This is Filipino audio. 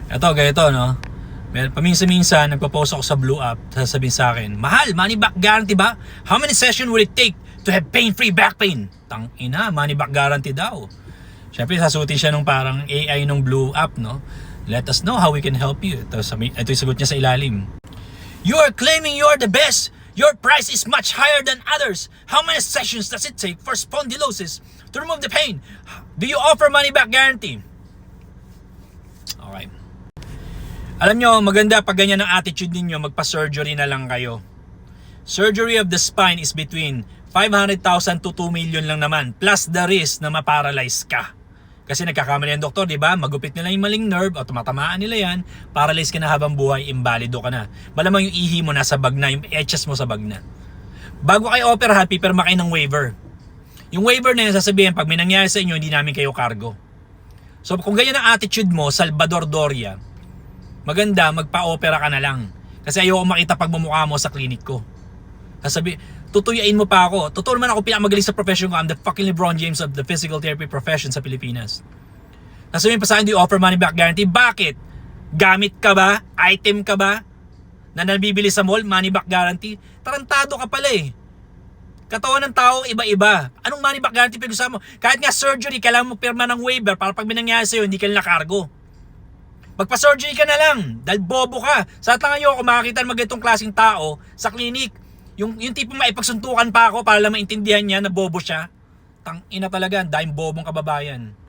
Eto, ganito, no? Paminsan-minsan, nagpo-post ako sa Blue App, sasabihin sa akin, mahal, money back guarantee ba? How many sessions will it take to have pain-free back pain? Tang ina, money back guarantee daw. Siyempre, sasutin siya nung parang AI nung Blue App, no? Let us know how we can help you. Ito yung sagot niya sa ilalim. You are claiming you are the best. Your price is much higher than others. How many sessions does it take for spondylosis to remove the pain? Do you offer money back guarantee? Okay. Alam nyo, maganda pag ganyan ang attitude ninyo, magpa-surgery na lang kayo. Surgery of the spine is between 500,000 to 2 million lang naman, plus the risk na ma-paralyze ka. Kasi nagkakamali ang doktor, di ba? Magupit nila yung maling nerve o tumatamaan nila yan, paralyze ka na habang buhay, imbalido ka na. Malamang yung ihi mo nasa bagna, yung etches mo sa bagna. Bago kayo operahan, pipirma kayo ng waiver. Yung waiver na yun, sasabihin, pag may nangyari sa inyo, hindi namin kayo cargo. So kung ganyan ang attitude mo, Salvador Doria, maganda, magpa-opera ka na lang. Kasi ayoko makita pagmumukha mo sa klinik ko. Sasabi, tutuyain mo pa ako. Totoo naman ako pinakamagaling sa profession ko. I'm the fucking LeBron James of the physical therapy profession sa Pilipinas. Sasabihin pa sa akin, do you offer money back guarantee? Bakit? Gamit ka ba? Item ka ba? Na nabibili sa mall, money back guarantee? Tarantado ka pala eh. Katawan ng tao, iba-iba. Anong money back guarantee pinag-usapan mo? Kahit nga surgery, kailangan mo pirma ng waiver para pag may nangyari sa'yo, hindi ka nila cargo. Magpa-surgery ka na lang dahil bobo ka. Sa atin ngayon, kung makakita ng mga itong klaseng tao sa klinik, yung tipong maipagsuntukan pa ako para lang maintindihan niya na bobo siya, tang ina talaga, dahil bobong kababayan.